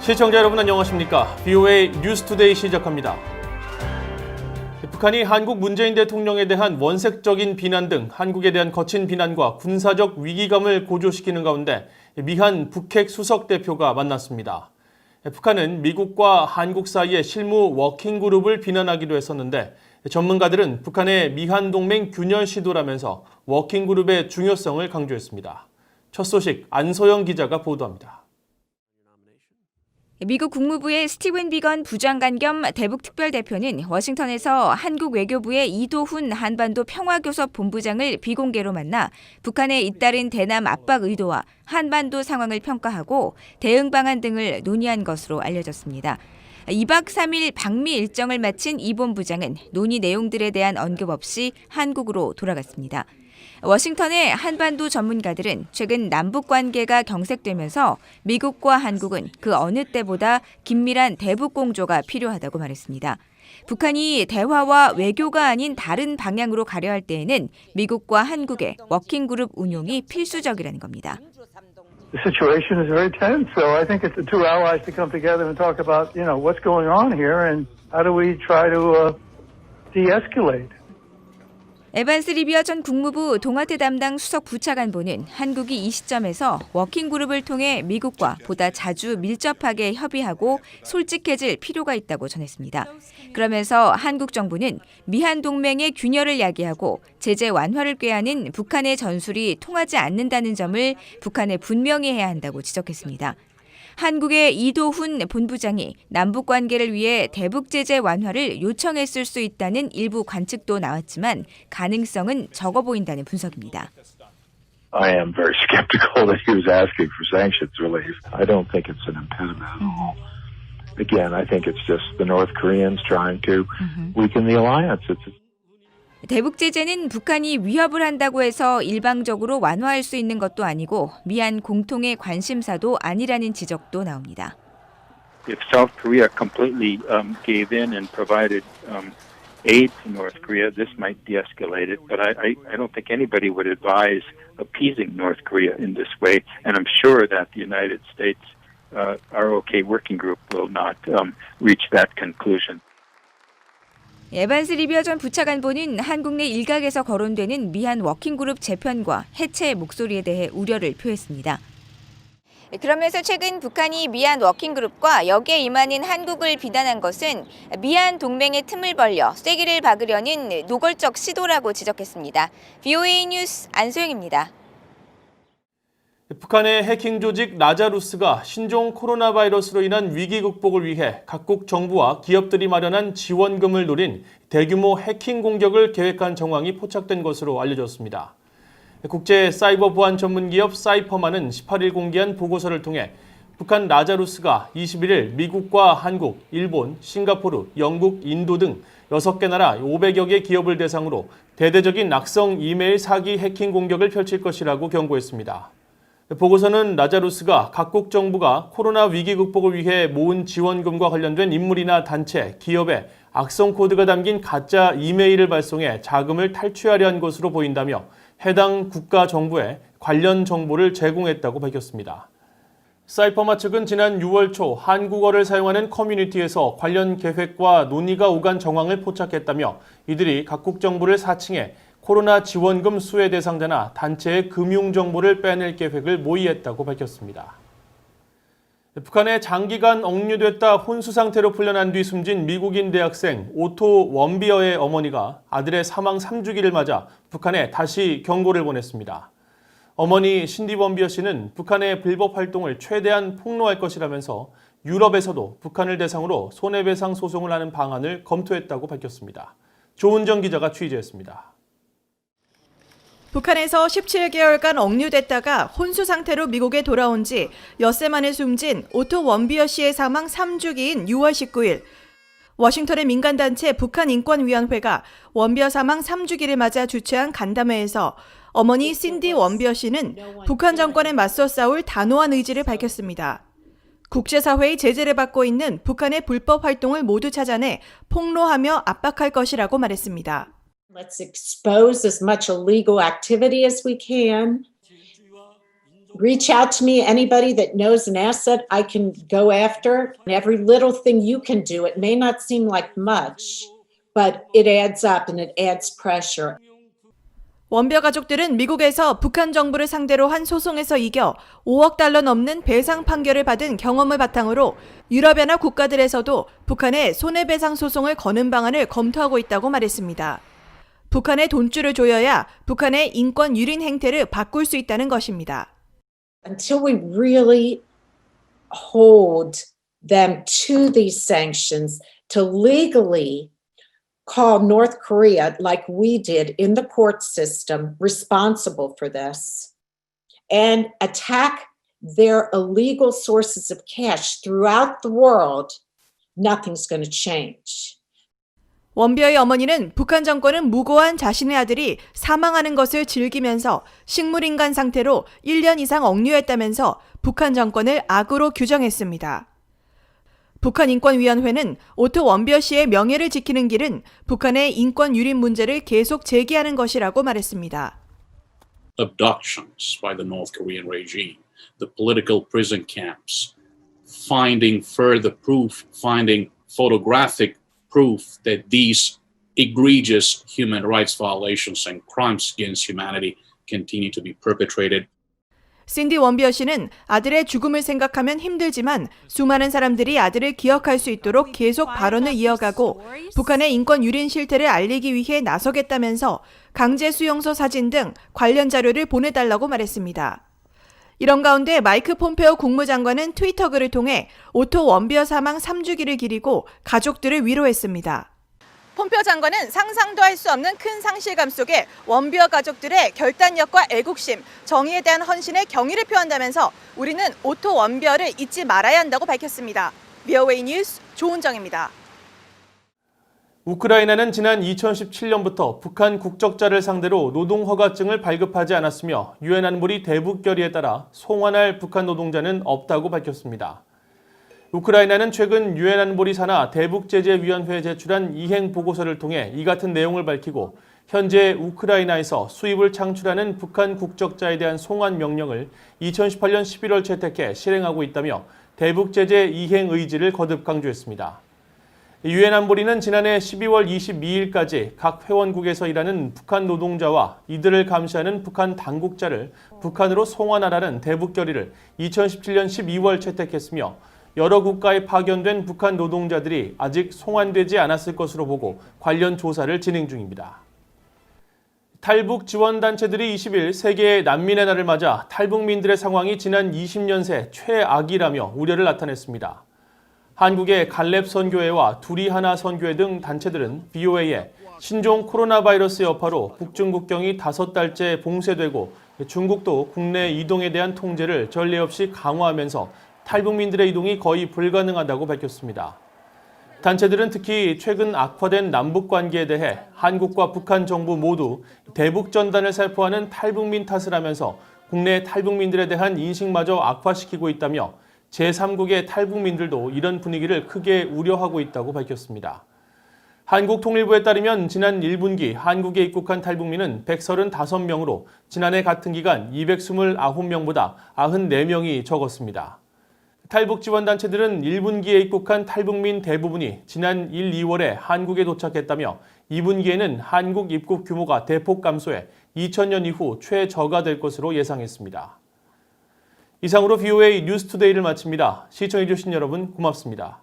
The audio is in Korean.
시청자 여러분 안녕하십니까? BOA 뉴스투데이 시작합니다. 북한이 한국 문재인 대통령에 대한 원색적인 비난 등 한국에 대한 거친 비난과 군사적 위기감을 고조시키는 가운데 미한 북핵 수석 대표가 만났습니다. 북한은 미국과 한국 사이의 실무 워킹그룹을 비난하기도 했었는데 전문가들은 북한의 미한 동맹 균열 시도라면서 워킹그룹의 중요성을 강조했습니다. 첫 소식 안소영 기자가 보도합니다. 미국 국무부의 스티븐 비건 부장관 겸 대북 특별대표는 워싱턴에서 한국 외교부의 이도훈 한반도 평화교섭 본부장을 비공개로 만나 북한에 잇따른 대남 압박 의도와 한반도 상황을 평가하고 대응 방안 등을 논의한 것으로 알려졌습니다. 2박 3일 방미 일정을 마친 이 본부장은 논의 내용들에 대한 언급 없이 한국으로 돌아갔습니다. 워싱턴의 한반도 전문가들은 최근 남북 관계가 경색되면서 미국과 한국은 그 어느 때보다 긴밀한 대북 공조가 필요하다고 말했습니다. 북한이 대화와 외교가 아닌 다른 방향으로 가려 할 때에는 미국과 한국의 워킹그룹 운용이 필수적이라는 겁니다. The situation is very tense, so I think it's the two allies to come together and talk about, what's going on here and how do we try to de-escalate. 에반스 리비어 전 국무부 동아태 담당 수석 부차관보는 한국이 이 시점에서 워킹그룹을 통해 미국과 보다 자주 밀접하게 협의하고 솔직해질 필요가 있다고 전했습니다. 그러면서 한국 정부는 미한 동맹의 균열을 야기하고 제재 완화를 꾀하는 북한의 전술이 통하지 않는다는 점을 북한에 분명히 해야 한다고 지적했습니다. 한국의 이도훈 본부장이 남북 관계를 위해 대북 제재 완화를 요청했을 수 있다는 일부 관측도 나왔지만 가능성은 적어 보인다는 분석입니다. I am very skeptical that he was asking for sanctions relief. I don't think it's an impediment at all. Again, I think it's just the North Koreans trying to weaken the alliance. 대북 제재는 북한이 위협을 한다고 해서 일방적으로 완화할 수 있는 것도 아니고 미한 공통의 관심사도 아니라는 지적도 나옵니다. If South Korea completely gave in and provided aid to North Korea, this might de-escalate it. But I don't think anybody would advise appeasing North Korea in this way. And I'm sure that the United States ROK working group will not reach that conclusion. 에반스 리비어 전 부차관보는 한국 내 일각에서 거론되는 미한 워킹그룹 재편과 해체의 목소리에 대해 우려를 표했습니다. 그러면서 최근 북한이 미한 워킹그룹과 여기에 임하는 한국을 비난한 것은 미한 동맹의 틈을 벌려 쐐기를 박으려는 노골적 시도라고 지적했습니다. BOA 뉴스 안소영입니다. 북한의 해킹 조직 라자루스가 신종 코로나 바이러스로 인한 위기 극복을 위해 각국 정부와 기업들이 마련한 지원금을 노린 대규모 해킹 공격을 계획한 정황이 포착된 것으로 알려졌습니다. 국제 사이버 보안 전문 기업 사이퍼만은 18일 공개한 보고서를 통해 북한 라자루스가 21일 미국과 한국, 일본, 싱가포르, 영국, 인도 등 6개 나라 500여 개 기업을 대상으로 대대적인 악성 이메일 사기 해킹 공격을 펼칠 것이라고 경고했습니다. 보고서는 라자루스가 각국 정부가 코로나 위기 극복을 위해 모은 지원금과 관련된 인물이나 단체, 기업에 악성 코드가 담긴 가짜 이메일을 발송해 자금을 탈취하려 한 것으로 보인다며 해당 국가 정부에 관련 정보를 제공했다고 밝혔습니다. 사이퍼마 측은 지난 6월 초 한국어를 사용하는 커뮤니티에서 관련 계획과 논의가 오간 정황을 포착했다며 이들이 각국 정부를 사칭해 코로나 지원금 수혜 대상자나 단체의 금융 정보를 빼낼 계획을 모의했다고 밝혔습니다. 북한에 장기간 억류됐다 혼수 상태로 풀려난 뒤 숨진 미국인 대학생 오토 원비어의 어머니가 아들의 사망 3주기를 맞아 북한에 다시 경고를 보냈습니다. 어머니 신디 원비어 씨는 북한의 불법 활동을 최대한 폭로할 것이라면서 유럽에서도 북한을 대상으로 손해배상 소송을 하는 방안을 검토했다고 밝혔습니다. 조은정 기자가 취재했습니다. 북한에서 17개월간 억류됐다가 혼수 상태로 미국에 돌아온 지 엿새 만에 숨진 오토 원비어 씨의 사망 3주기인 6월 19일 워싱턴의 민간단체 북한인권위원회가 원비어 사망 3주기를 맞아 주최한 간담회에서 어머니 신디 원비어 씨는 북한 정권에 맞서 싸울 단호한 의지를 밝혔습니다. 국제사회의 제재를 받고 있는 북한의 불법 활동을 모두 찾아내 폭로하며 압박할 것이라고 말했습니다. Let's expose as much illegal activity as we can. reach out to me, anybody that knows an asset I can go after. Every little thing you can do, it may not seem like much, but it adds up and it adds pressure. 원비어 가족들은 미국에서 북한 정부를 상대로 한 소송에서 이겨 5억 달러 넘는 배상 판결을 받은 경험을 바탕으로 유럽연합 국가들에서도 북한의 손해배상 소송을 거는 방안을 검토하고 있다고 말했습니다. 북한의 돈줄을 조여야 북한의 인권 유린 행태를 바꿀 수 있다는 것입니다. Until we really hold them to these sanctions, to legally call North Korea, like we did in the court system, responsible for this, and attack their illegal sources of cash throughout the world, nothing's going to change. 원비어의 어머니는 북한 정권은 무고한 자신의 아들이 사망하는 것을 즐기면서 식물인간 상태로 1년 이상 억류했다면서 북한 정권을 악으로 규정했습니다. 북한인권위원회는 오토 원비어 씨의 명예를 지키는 길은 북한의 인권 유린 문제를 계속 제기하는 것이라고 말했습니다. Abductions by the North Korean regime, the political prison camps, finding further proof, finding photographic proof that these egregious human rights violations and crimes against humanity continue to be perpetrated. 신디 원비어 씨는 아들의 죽음을 생각하면 힘들지만 수많은 사람들이 아들을 기억할 수 있도록 계속 발언을 이어가고 북한의 인권 유린 실태를 알리기 위해 나서겠다면서 강제 수용소 사진 등 관련 자료를 보내달라고 말했습니다. 이런 가운데 마이크 폼페오 국무장관은 트위터 글을 통해 오토 원비어 사망 3주기를 기리고 가족들을 위로했습니다. 폼페오 장관은 상상도 할 수 없는 큰 상실감 속에 원비어 가족들의 결단력과 애국심, 정의에 대한 헌신에 경의를 표한다면서 우리는 오토 원비어를 잊지 말아야 한다고 밝혔습니다. VOA 뉴스 조은정입니다. 우크라이나는 지난 2017년부터 북한 국적자를 상대로 노동허가증을 발급하지 않았으며 유엔 안보리 대북 결의에 따라 송환할 북한 노동자는 없다고 밝혔습니다. 우크라이나는 최근 유엔 안보리 산하 대북제재위원회에 제출한 이행 보고서를 통해 이 같은 내용을 밝히고 현재 우크라이나에서 수입을 창출하는 북한 국적자에 대한 송환 명령을 2018년 11월 채택해 실행하고 있다며 대북제재 이행 의지를 거듭 강조했습니다. 유엔 안보리는 지난해 12월 22일까지 각 회원국에서 일하는 북한 노동자와 이들을 감시하는 북한 당국자를 북한으로 송환하라는 대북 결의를 2017년 12월 채택했으며 여러 국가에 파견된 북한 노동자들이 아직 송환되지 않았을 것으로 보고 관련 조사를 진행 중입니다. 탈북 지원단체들이 20일 세계 난민의 날을 맞아 탈북민들의 상황이 지난 20년 새 최악이라며 우려를 나타냈습니다. 한국의 갈렙 선교회와 둘이 하나 선교회 등 단체들은 BOA에 신종 코로나 바이러스 여파로 북중 국경이 5달째 봉쇄되고 중국도 국내 이동에 대한 통제를 전례 없이 강화하면서 탈북민들의 이동이 거의 불가능하다고 밝혔습니다. 단체들은 특히 최근 악화된 남북 관계에 대해 한국과 북한 정부 모두 대북 전단을 살포하는 탈북민 탓을 하면서 국내 탈북민들에 대한 인식마저 악화시키고 있다며 제3국의 탈북민들도 이런 분위기를 크게 우려하고 있다고 밝혔습니다. 한국통일부에 따르면 지난 1분기 한국에 입국한 탈북민은 135명으로 지난해 같은 기간 229명보다 94명이 적었습니다. 탈북 지원단체들은 1분기에 입국한 탈북민 대부분이 지난 1, 2월에 한국에 도착했다며 2분기에는 한국 입국 규모가 대폭 감소해 2000년 이후 최저가 될 것으로 예상했습니다. 이상으로 VOA 뉴스투데이를 마칩니다. 시청해주신 여러분 고맙습니다.